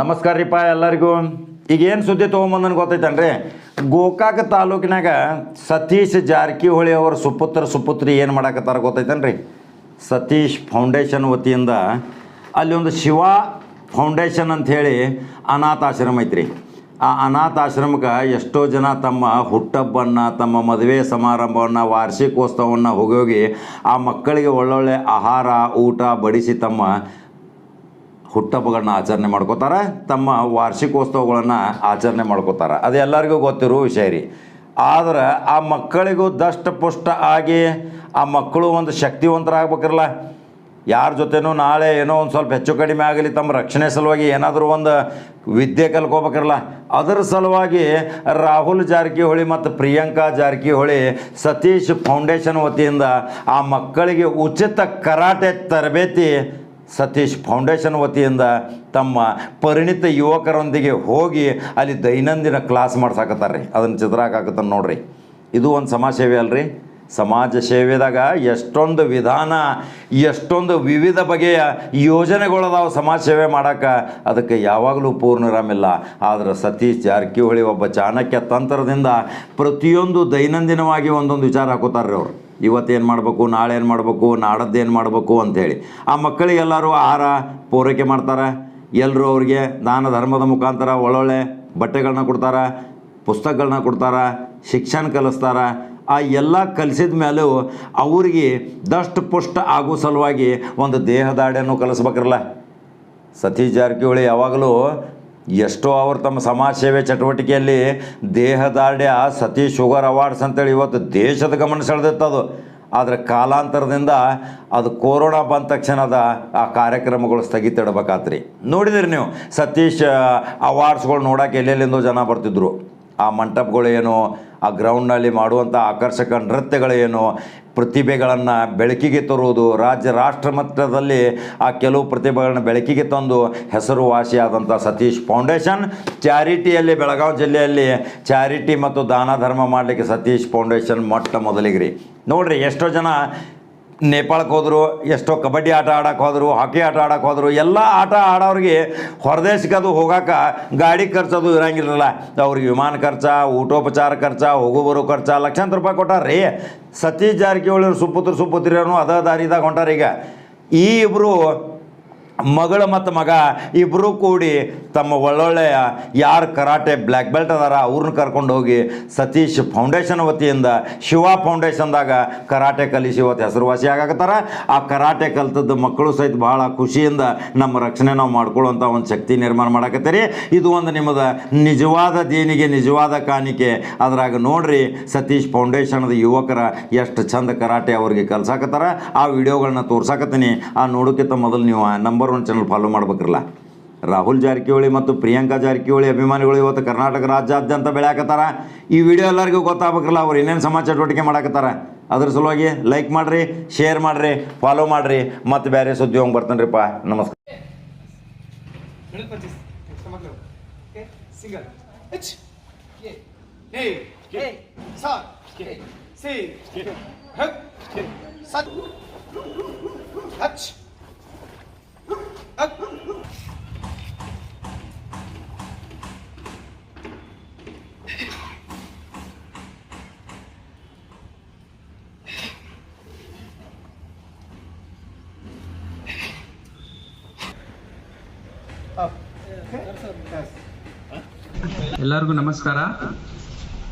ನಮಸ್ಕಾರ ರೀಪ್ಪ ಎಲ್ಲರಿಗೂ. ಈಗೇನು ಸುದ್ದಿ ತೊಗೊಂಬಂದನು ಗೊತ್ತೈತನ್ರಿ, ಗೋಕಾಕ ತಾಲೂಕಿನಾಗ ಸತೀಶ್ ಜಾರಕಿಹೊಳಿ ಅವರ ಸುಪುತ್ರಿ ಏನು ಮಾಡಾಕತ್ತಾರ ಗೊತ್ತೈತನ್ರಿ. ಸತೀಶ್ ಫೌಂಡೇಶನ್ ವತಿಯಿಂದ ಅಲ್ಲಿ ಒಂದು ಶಿವ ಫೌಂಡೇಶನ್ ಅಂಥೇಳಿ ಅನಾಥಾಶ್ರಮ ಐತ್ರಿ. ಆ ಅನಾಥಾಶ್ರಮಕ್ಕೆ ಎಷ್ಟೋ ಜನ ತಮ್ಮ ಹುಟ್ಟಹಬ್ಬವನ್ನು, ತಮ್ಮ ಮದುವೆ ಸಮಾರಂಭವನ್ನು, ವಾರ್ಷಿಕೋತ್ಸವವನ್ನು ಹೋಗಿ ಆ ಮಕ್ಕಳಿಗೆ ಒಳ್ಳೊಳ್ಳೆ ಆಹಾರ ಊಟ ಬಡಿಸಿ ತಮ್ಮ ಹುಟ್ಟಹಬ್ಬಗಳನ್ನ ಆಚರಣೆ ಮಾಡ್ಕೋತಾರೆ, ತಮ್ಮ ವಾರ್ಷಿಕೋತ್ಸವಗಳನ್ನು ಆಚರಣೆ ಮಾಡ್ಕೋತಾರೆ. ಅದು ಎಲ್ಲರಿಗೂ ಗೊತ್ತಿರೋ ವಿಷಯ ರೀ. ಆದ್ರೆ ಆ ಮಕ್ಕಳಿಗೂ ದಷ್ಟಪುಷ್ಟ ಆಗಿ ಆ ಮಕ್ಕಳು ಒಂದು ಶಕ್ತಿವಂತರಾಗ್ಬೇಕಿರಲ್ಲ, ಯಾರ ಜೊತೆನೂ ನಾಳೆ ಏನೋ ಒಂದು ಸ್ವಲ್ಪ ಹೆಚ್ಚು ಕಡಿಮೆ ಆಗಲಿ ತಮ್ಮ ರಕ್ಷಣೆ ಸಲುವಾಗಿ ಏನಾದರೂ ಒಂದು ವಿದ್ಯೆ ಕಲ್ಕೋಬೇಕಿರಲ್ಲ, ಅದರ ಸಲುವಾಗಿ ರಾಹುಲ್ ಜಾರಕಿಹೊಳಿ ಮತ್ತು ಪ್ರಿಯಾಂಕಾ ಜಾರಕಿಹೊಳಿ ಸತೀಶ್ ಫೌಂಡೇಶನ್ ವತಿಯಿಂದ ಆ ಮಕ್ಕಳಿಗೆ ಉಚಿತ ಕರಾಟೆ ತರಬೇತಿ ಸತೀಶ್ ಫೌಂಡೇಶನ್ ವತಿಯಿಂದ ತಮ್ಮ ಪರಿಣಿತ ಯುವಕರೊಂದಿಗೆ ಹೋಗಿ ಅಲ್ಲಿ ದೈನಂದಿನ ಕ್ಲಾಸ್ ಮಾಡ್ಸಾಕತ್ತಾರೆ ರೀ. ಅದನ್ನು ಚಿತ್ರ ಹಾಕಾಕತ್ತಾನ ನೋಡ್ರಿ. ಇದು ಒಂದು ಸಮಾಜ ಸೇವೆ ಅಲ್ರಿ. ಸಮಾಜ ಸೇವೆದಾಗ ಎಷ್ಟೊಂದು ವಿಧಾನ, ಎಷ್ಟೊಂದು ವಿವಿಧ ಬಗೆಯ ಯೋಜನೆಗಳದಾವು ಸಮಾಜ ಸೇವೆ ಮಾಡೋಕ್ಕೆ. ಅದಕ್ಕೆ ಯಾವಾಗಲೂ ಪೂರ್ಣರಾಮಿಲ್ಲ. ಆದರೆ ಸತೀಶ್ ಜಾರಕಿಹೊಳಿ ಒಬ್ಬ ಚಾಣಕ್ಯ ತಂತ್ರದಿಂದ ಪ್ರತಿಯೊಂದು ದೈನಂದಿನವಾಗಿ ಒಂದೊಂದು ವಿಚಾರ ಹಾಕೋತಾರೆ ಅವರು. ಇವತ್ತೇನು ಮಾಡಬೇಕು, ನಾಳೆ ಏನು ಮಾಡಬೇಕು, ನಾಡದ್ದು ಏನು ಮಾಡಬೇಕು ಅಂಥೇಳಿ ಆ ಮಕ್ಕಳಿಗೆಲ್ಲರೂ ಆಹಾರ ಪೂರೈಕೆ ಮಾಡ್ತಾರೆ. ಎಲ್ಲರೂ ಅವ್ರಿಗೆ ದಾನ ಧರ್ಮದ ಮುಖಾಂತರ ಒಳ್ಳೊಳ್ಳೆ ಬಟ್ಟೆಗಳನ್ನ ಕೊಡ್ತಾರೆ, ಪುಸ್ತಕಗಳನ್ನ ಕೊಡ್ತಾರೆ, ಶಿಕ್ಷಣ ಕಲಿಸ್ತಾರೆ. ಆ ಎಲ್ಲ ಕಲಿಸಿದ ಮೇಲೂ ಅವ್ರಿಗೆ ದಷ್ಟಪುಷ್ಟ ಆಗೋ ಸಲುವಾಗಿ ಒಂದು ದೇಹದಾಡ್ಯನ್ನು ಕಲಿಸ್ಬೇಕಿರಲ್ಲ. ಸತೀಶ್ ಜಾರಕಿಹೊಳಿ ಯಾವಾಗಲೂ ಎಷ್ಟೋ ಅವರು ತಮ್ಮ ಸಮಾಜ ಸೇವೆ ಚಟುವಟಿಕೆಯಲ್ಲಿ ದೇಹದಾರ್ಢ್ಯ ಸತೀಶ್ ಶುಗರ್ ಅವಾರ್ಡ್ಸ್ ಅಂತೇಳಿ ಇವತ್ತು ದೇಶದ ಗಮನ ಸೆಳೆದಿತ್ತದು. ಆದರೆ ಕಾಲಾಂತರದಿಂದ ಅದು ಕೊರೋನಾ ಬಂದ ತಕ್ಷಣ ಆ ಕಾರ್ಯಕ್ರಮಗಳು ಸ್ಥಗಿತ ಇಡಬೇಕಾತ್ರಿ. ನೋಡಿದಿರಿ ನೀವು, ಸತೀಶ್ ಅವಾರ್ಡ್ಸ್ಗಳು ನೋಡೋಕೆ ಎಲ್ಲೆಲ್ಲಿಂದೋ ಜನ ಬರ್ತಿದ್ರು. ಆ ಮಂಟಪಗಳೇನು, ಆ ಗ್ರೌಂಡ್ನಲ್ಲಿ ಮಾಡುವಂಥ ಆಕರ್ಷಕ ನೃತ್ಯಗಳೇನು, ಪ್ರತಿಭೆಗಳನ್ನು ಬೆಳಕಿಗೆ ತರುವುದು, ರಾಷ್ಟ್ರ ಮಟ್ಟದಲ್ಲಿ ಆ ಕೆಲವು ಪ್ರತಿಭೆಗಳನ್ನು ಬೆಳಕಿಗೆ ತಂದು ಹೆಸರುವಾಸಿಯಾದಂಥ ಸತೀಶ್ ಫೌಂಡೇಶನ್ ಚಾರಿಟಿಯಲ್ಲಿ ಬೆಳಗಾವಿ ಜಿಲ್ಲೆಯಲ್ಲಿ ಚಾರಿಟಿ ಮತ್ತು ದಾನ ಧರ್ಮ ಮಾಡಲಿಕ್ಕೆ ಸತೀಶ್ ಫೌಂಡೇಶನ್ ಮೊಟ್ಟ ಮೊದಲಿಗೆ ರೀ. ನೋಡಿರಿ, ಎಷ್ಟೋ ಜನ ನೇಪಾಳಕ್ಕೆ ಹೋದರು, ಎಷ್ಟೋ ಕಬಡ್ಡಿ ಆಟ ಆಡೋಕೆ ಹೋದರು, ಹಾಕಿ ಆಟ ಆಡೋಕೆ ಹೋದರು. ಎಲ್ಲ ಆಟ ಆಡೋರಿಗೆ ಹೊರದೇಶಕ್ಕೆ ಅದು ಹೋಗೋಕೆ ಗಾಡಿ ಖರ್ಚದು ಇರೋಂಗಿರಲಿಲ್ಲ. ಅವ್ರಿಗೆ ವಿಮಾನ ಖರ್ಚ, ಊಟೋಪಚಾರ ಖರ್ಚ, ಹೋಗೋ ಬರೋ ಖರ್ಚ ಲಕ್ಷಾಂತರ ರೂಪಾಯಿ ಕೊಟ್ಟಾರ್ರಿ. ಸತೀಶ್ ಜಾರಕಿಹೊಳಿ ಸುಪುತ್ರಿಯರು ಅದ ದಾರಿದಾಗ ಹೊಂಟಾರ. ಈಗ ಈ ಇಬ್ಬರು ಮಗಳು ಮತ್ತು ಮಗ ಇಬ್ಬರೂ ಕೂಡಿ ತಮ್ಮ ಒಳ್ಳೊಳ್ಳೆಯ ಯಾರು ಕರಾಟೆ ಬ್ಲ್ಯಾಕ್ ಬೆಲ್ಟ್ ಅದಾರ ಅವ್ರನ್ನ ಕರ್ಕೊಂಡು ಹೋಗಿ ಸತೀಶ್ ಫೌಂಡೇಶನ್ ವತಿಯಿಂದ ಶಿವ ಫೌಂಡೇಶನ್ದಾಗ ಕರಾಟೆ ಕಲಿಸಿ ಇವತ್ತು ಹೆಸರುವಾಸಿ ಆಗಾಕತ್ತಾರ. ಆ ಕರಾಟೆ ಕಲ್ತದ್ದು ಮಕ್ಕಳು ಸಹಿತ ಭಾಳ ಖುಷಿಯಿಂದ ನಮ್ಮ ರಕ್ಷಣೆ ನಾವು ಮಾಡ್ಕೊಳ್ಳುವಂಥ ಒಂದು ಶಕ್ತಿ ನಿರ್ಮಾಣ ಮಾಡಾಕತ್ತೀರಿ. ಇದು ಒಂದು ನಿಮ್ಮದು ನಿಜವಾದ ದೇಣಿಗೆ, ನಿಜವಾದ ಕಾಣಿಕೆ. ಅದ್ರಾಗ ನೋಡ್ರಿ, ಸತೀಶ್ ಫೌಂಡೇಶನ್ದ ಯುವಕರ ಎಷ್ಟು ಚಂದ ಕರಾಟೆ ಅವ್ರಿಗೆ ಕಲ್ಸಾಕತ್ತಾರ. ಆ ವಿಡಿಯೋಗಳನ್ನ ತೋರ್ಸಾಕತ್ತೀನಿ. ಆ ನೋಡೋಕ್ಕಿಂತ ಮೊದಲು ನೀವು ನಂಬರ್ 1 ಚಾನಲ್ ಫಾಲೋ ಮಾಡ್ಬೇಕಿರಲ್ಲ. ರಾಹುಲ್ ಜಾರಕಿಹೊಳಿ ಮತ್ತು ಪ್ರಿಯಾಂಕಾ ಜಾರಕಿಹೊಳಿ ಅಭಿಮಾನಿಗಳು ಇವತ್ತು ಕರ್ನಾಟಕ ರಾಜ್ಯಾದ್ಯಂತ ಬೆಳೆಯಾಕತ್ತಾರ. ಈ ವಿಡಿಯೋ ಎಲ್ಲರಿಗೂ ಗೊತ್ತಾಗಬೇಕಿರಲ್ಲ, ಅವ್ರು ಏನೇನು ಸಮಾಜ ಚಟುವಟಿಕೆ ಮಾಡಾಕತ್ತಾರ. ಅದ್ರ ಸಲುವಾಗಿ ಲೈಕ್ ಮಾಡಿರಿ, ಶೇರ್ ಮಾಡಿರಿ, ಫಾಲೋ ಮಾಡಿರಿ. ಮತ್ತು ಬೇರೆ ಸುದ್ದಿ ಹೋಗಿ ಬರ್ತಾನೆ ರೀಪ್ಪ. ನಮಸ್ಕಾರ. ಎಲ್ಲರಿಗೂ ನಮಸ್ಕಾರ.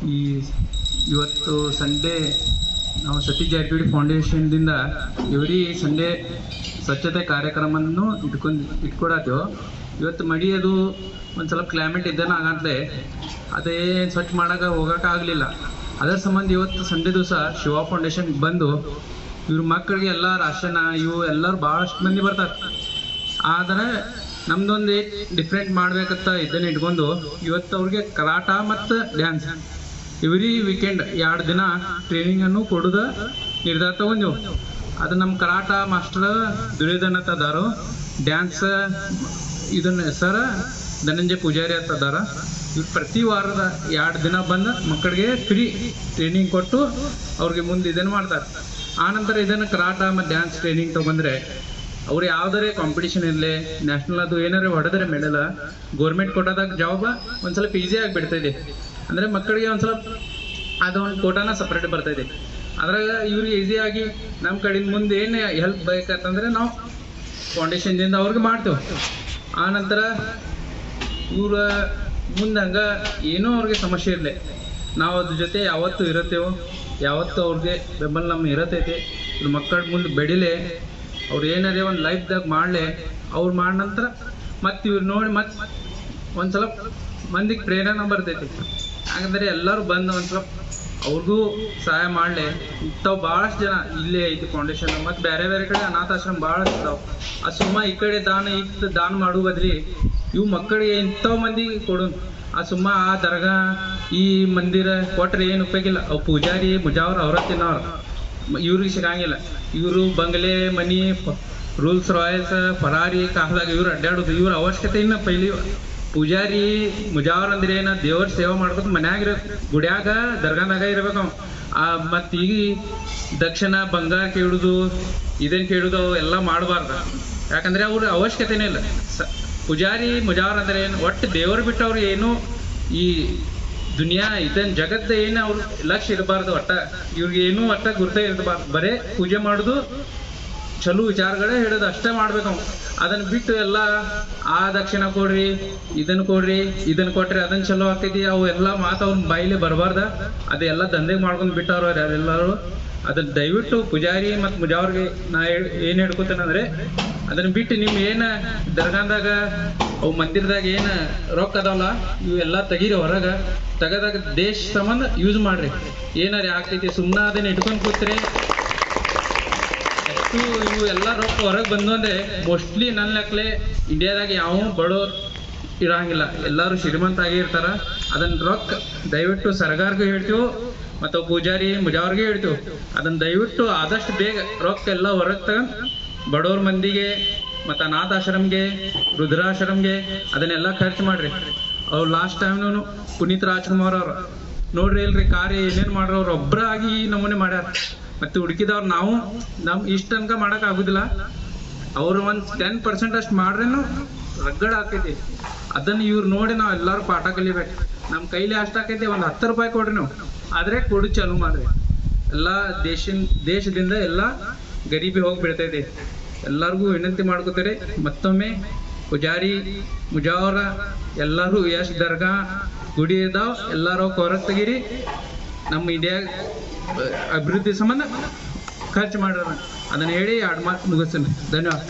ಇವತ್ತು ಸಂಡೇ ನಾವು ಸತೀಶ್ ಜಾರಕಿಹೊಳಿ ಫೌಂಡೇಶನ್ದಿಂದ ಎವ್ರಿ ಸಂಡೇ ಸ್ವಚ್ಛತೆ ಕಾರ್ಯಕ್ರಮವನ್ನು ಇಟ್ಕೊಡತ್ತೇವೆ. ಇವತ್ತು ಮಡಿ ಅದು ಒಂದು ಸ್ವಲ್ಪ ಕ್ಲೈಮೇಟ್ ಇದ್ದೇನೆ ಆಗಂತಲೇ ಅದೇ ಸ್ವಚ್ಛ ಮಾಡೋಕೆ ಹೋಗೋಕ್ಕಾಗಲಿಲ್ಲ. ಅದರ ಸಂಬಂಧ ಇವತ್ತು ಸಂಡೇ ದಿವಸ ಶಿವ ಫೌಂಡೇಶನ್ಗೆ ಬಂದು ಇವ್ರ ಮಕ್ಕಳಿಗೆ ಎಲ್ಲ ರಾಶನ ಇವು ಎಲ್ಲರೂ ಭಾಳಷ್ಟು ಮಂದಿ ಬರ್ತಾರೆ. ಆದರೆ ನಮ್ದೊಂದು ಡಿಫ್ರೆಂಟ್ ಮಾಡ್ಬೇಕಂತ ಇದನ್ನು ಇಟ್ಕೊಂಡು ಇವತ್ತು ಅವ್ರಿಗೆ ಕರಾಟ ಮತ್ತು ಡ್ಯಾನ್ಸ್ ಎವ್ರಿ ವೀಕೆಂಡ್ 2 ದಿನ ಟ್ರೈನಿಂಗನ್ನು ಕೊಡೋದು ನಿರ್ಧಾರ ತಗೊಂಡೆವು. ಅದು ನಮ್ಮ ಕರಾಟ ಮಾಸ್ಟರ್ ದುರ್ಯೋಧನ್ ಅಂತದಾರು, ಡ್ಯಾನ್ಸ್ ಇದನ್ನ ಸರ್ ಧನಂಜಯ ಪೂಜಾರಿ ಅಂತದಾರ. ಇವ್ರು ಪ್ರತಿ ವಾರದ 2 ದಿನ ಬಂದು ಮಕ್ಕಳಿಗೆ ಫ್ರೀ ಟ್ರೈನಿಂಗ್ ಕೊಟ್ಟು ಅವ್ರಿಗೆ ಮುಂದೆ ಇದನ್ನು ಮಾಡ್ತಾರೆ. ಆನಂತರ ಇದನ್ನು ಕರಾಟ ಮತ್ತು ಡ್ಯಾನ್ಸ್ ಟ್ರೈನಿಂಗ್ ತೊಗೊಂಡ್ರೆ ಅವ್ರು ಯಾವ್ದಾರೆ ಕಾಂಪಿಟೇಷನ್ ಇರಲಿ ನ್ಯಾಷನಲ್ ಅದು ಏನಾರು ಹೊಡೆದ್ರೆ ಮೆಡಲ್ ಗೋರ್ಮೆಂಟ್ ಕೋಟಾದಾಗ ಜಾಬ್ ಒಂದು ಸ್ವಲ್ಪ ಈಸಿ ಆಗಿ ಬಿಡ್ತಾಯಿದೆ. ಅಂದರೆ ಮಕ್ಕಳಿಗೆ ಒಂದು ಸ್ವಲ್ಪ ಅದು ಒಂದು ಕೋಟಾನ ಸಪ್ರೇಟ್ ಬರ್ತಾಯಿದೆ. ಅದ್ರಾಗ ಇವ್ರಿಗೆ ಈಸಿಯಾಗಿ ನಮ್ಮ ಕಡೆಯಿಂದ ಮುಂದೆ ಏನು ಹೆಲ್ಪ್ ಬೇಕಂತಂದರೆ ನಾವು ಫೌಂಡೇಶನ್ದಿಂದ ಅವ್ರಿಗೆ ಮಾಡ್ತೇವೆ. ಆ ನಂತರ ಇವ್ರ ಮುಂದೆ ಹಂಗೆ ಏನೋ ಅವ್ರಿಗೆ ಸಮಸ್ಯೆ ಇರಲಿ ನಾವು ಅದ್ರ ಜೊತೆ ಯಾವತ್ತೂ ಇರುತ್ತೇವೋ, ಯಾವತ್ತೂ ಅವ್ರಿಗೆ ಬೆಂಬಲ ನಮ್ಮ ಇರತೈತಿ. ಇವ್ರ ಮಕ್ಕಳ ಮುಂದೆ ಬೆಡಿಲೆ, ಅವ್ರು ಏನಾರೇ ಒಂದು ಲೈಫ್ದಾಗ ಮಾಡಲೆ, ಅವ್ರು ಮಾಡಿದ ನಂತರ ಮತ್ತು ಇವ್ರು ನೋಡಿ ಮತ್ತು ಒಂದು ಸ್ವಲ್ಪ ಮಂದಿಗೆ ಪ್ರೇರಣೆ ಬರ್ತೈತಿ. ಹಾಗಂದ್ರೆ ಎಲ್ಲರೂ ಬಂದು ಒಂದು ಸ್ವಲ್ಪ ಅವ್ರಿಗೂ ಸಹಾಯ ಮಾಡಲೆ. ಇಂಥವು ಭಾಳಷ್ಟು ಜನ ಇಲ್ಲೇ ಐತಿ ಫೌಂಡೇಶನ್, ಮತ್ತು ಬೇರೆ ಬೇರೆ ಕಡೆ ಅನಾಥಾಶ್ರಮ ಭಾಳಷ್ಟು ಇದಾವೆ. ಆ ಸುಮ್ಮ ಈ ಕಡೆ ದಾನ ಮಾಡುವ ಬದ್ಲಿ ಇವು ಮಕ್ಕಳಿಗೆ ಇಂಥವು ಮಂದಿಗೆ ಕೊಡು. ಆ ಸುಮ್ಮ ಆ ದರ್ಗಾ ಈ ಮಂದಿರ ಕೊಟ್ರೆ ಏನು ಉಪಯೋಗಿಲ್ಲ. ಅವು ಪೂಜಾರಿ ಮುಜಾವ್ರ ಅವ್ರ ತಿನ್ನೋರು, ಇವ್ರಿಗೆ ಸಿಗಂಗಿಲ್ಲ. ಇವರು ಬಂಗ್ಲೆ ಮನಿ ರೂಲ್ಸ್ ರಾಯಲ್ಸ್ ಫರಾರಿ ಕಾಲದಾಗ ಇವ್ರು ಅಡ್ಡಾಡೋದು. ಇವ್ರ ಅವಶ್ಯಕತೆ ಇನ್ನು ಪೈಲಿ ಪೂಜಾರಿ ಮುಜಾವರ್ ಅಂದ್ರೆ ಏನ ದೇವ್ರ ಸೇವೆ ಮಾಡ್ಬೇಕು, ಮನ್ಯಾಗ ಗುಡ್ಯಾಗ ದರ್ಗಾದಾಗ ಇರ್ಬೇಕು. ಮತ್ತು ಈಗ ದಕ್ಷಿಣ ಬಂಗಾರ ಕೇಳುದು ಇದನ್ನು ಕೇಳುದು ಎಲ್ಲ ಮಾಡಬಾರ್ದು. ಯಾಕಂದರೆ ಅವ್ರ ಅವಶ್ಯಕತೆನೇ ಇಲ್ಲ. ಪೂಜಾರಿ ಮುಜಾವರ್ ಅಂದ್ರೆ ಏನು, ಒಟ್ಟು ದೇವರು ಬಿಟ್ಟು ಅವ್ರು ಏನು ಈ ದುನಿಯಾ ಇದನ್ನು ಜಗತ್ತ ಏನು ಅವ್ರ ಲಕ್ಷ್ಯ ಇರಬಾರ್ದು. ಇವ್ರಿಗೆ ಏನೂ ಗುರುತೇ ಇರಬಾರ್ದು. ಬರೇ ಪೂಜೆ ಮಾಡೋದು, ಚಲೋ ವಿಚಾರಗಳೇ ಹೇಳೋದು ಅಷ್ಟೇ ಮಾಡ್ಬೇಕು. ಅದನ್ನು ಬಿಟ್ಟು ಎಲ್ಲ ಆ ದಕ್ಷಿಣ ಕೊಡ್ರಿ, ಇದನ್ನು ಕೊಡ್ರಿ, ಇದನ್ನು ಕೊಟ್ರಿ ಅದನ್ನು ಚಲೋ ಆಗ್ತೈತಿ, ಅವು ಎಲ್ಲ ಮಾತು ಅವ್ರ ಬಾಯಿಲೆ ಬರಬಾರ್ದ. ಅದೆಲ್ಲ ದಂಧೆಗೆ ಮಾಡ್ಕೊಂಡು ಬಿಟ್ಟವ್ರು ಎಲ್ಲರೂ. ಅದನ್ನು ದಯವಿಟ್ಟು ಪೂಜಾರಿ ಮತ್ತು ಮುಜಾವ್ರಿಗೆ ನಾ ಏನು ಹೇಳ್ಕೊತೇನೆಂದರೆ, ಅದನ್ನು ಬಿಟ್ಟು ನಿಮ್ಮ ಏನು ದರ್ಗಾದಾಗ ಅವು ಮಂದಿರದಾಗ ಏನು ರೊಕ್ಕ ಅದಾವಲ್ಲ ಇವೆಲ್ಲ ತೆಗೀರಿ ಹೊರಗೆ. ತೆಗೆದಾಗ ದೇಶ ಸಂಬಂಧ ಯೂಸ್ ಮಾಡ್ರಿ. ಏನಾರು ಆಗ್ತೈತಿ ಸುಮ್ಮನೆ ಅದನ್ನು ಇಟ್ಕೊಂಡು ಕೂತ್ರೆ ಎಷ್ಟು ಇವು ಎಲ್ಲ ರೊಕ್ಕ ಹೊರಗೆ ಬಂದು ಅಂದರೆ ಮೋಸ್ಟ್ಲಿ ನನ್ನ ಲೆಕ್ಕಲೆ ಇಂಡಿಯಾದಾಗ ಯಾವ ಬಡೋರು ಇರೋಂಗಿಲ್ಲ, ಎಲ್ಲರೂ ಶ್ರೀಮಂತ ಆಗಿರ್ತಾರ. ಅದನ್ನು ರೊಕ್ಕ ದಯವಿಟ್ಟು ಸರ್ಕಾರಗೂ ಹೇಳ್ತೀವಿ ಮತ್ತು ಪೂಜಾರಿ ಮುಜಾವ್ರಿಗೆ ಹೇಳ್ತೀವಿ, ಅದನ್ನು ದಯವಿಟ್ಟು ಆದಷ್ಟು ಬೇಗ ರೊಕ್ಕ ಎಲ್ಲ ಹೊರಗೆ ತಗೊಂಡು ಬಡವ್ರ ಮಂದಿಗೆ ಮತ್ತು ಅನಾಥಾಶ್ರಮ್ಗೆ ವೃದ್ಧಾಶ್ರಮ್ಗೆ ಅದನ್ನೆಲ್ಲ ಖರ್ಚು ಮಾಡ್ರಿ. ಅವ್ರು ಲಾಸ್ಟ್ ಟೈಮ್ನು ಪುನೀತ್ ರಾಜ್ಕುಮಾರ್ ಅವ್ರು ನೋಡ್ರಿ ಇಲ್ರಿ ಕಾರ್ಯ ಏನೇನು ಮಾಡ್ರಿ, ಅವ್ರು ಒಬ್ಬರಾಗಿ ನಮೂನೆ ಮಾಡ್ಯಾರ. ಮತ್ತು ಹುಡುಕಿದವ್ರು ನಾವು ಇಷ್ಟು ತನಕ ಮಾಡೋಕ್ಕಾಗೋದಿಲ್ಲ, ಅವರು ಒಂದು 10% ಅಷ್ಟು ಮಾಡ್ರೇನು ರಗಡ್ ಆಗ್ತೈತಿ. ಅದನ್ನು ಇವ್ರು ನೋಡಿ ನಾವು ಎಲ್ಲರೂ ಪಾಠ ಕಲಿಬೇಕು. ನಮ್ಮ ಕೈಲಿ ಅಷ್ಟು ಆಕೈತಿ, ಒಂದು 10 ರೂಪಾಯಿ ಕೊಡ್ರಿ ನಾವು, ಆದರೆ ಕೊಡು ಚಾಲು ಮಾಡ್ರಿ. ಎಲ್ಲ ದೇಶದಿಂದ ಎಲ್ಲ ಗರೀಬಿ ಹೋಗಿ ಬೀಳ್ತೈತಿ. ಎಲ್ಲರಿಗೂ ವಿನಂತಿ ಮಾಡ್ಕೋತಾರೆ. ಮತ್ತೊಮ್ಮೆ ಪೂಜಾರಿ ಮುಜಾವರ ಎಲ್ಲರೂ ಎಷ್ಟು ದರ್ಗಾ ಗುಡಿ ಇದಾವೆ ಎಲ್ಲರೂ ಹೊರಗೆ ತೆಗೀರಿ. ನಮ್ಮ ಇಂಡಿಯಾ ಅಭಿವೃದ್ಧಿ ಸಂಬಂಧ ಖರ್ಚು ಮಾಡೋಣ. ಅದನ್ನು ಹೇಳಿ 2 ಮಾತು ಮುಗಿಸ್ತೀನಿ. ಧನ್ಯವಾದ.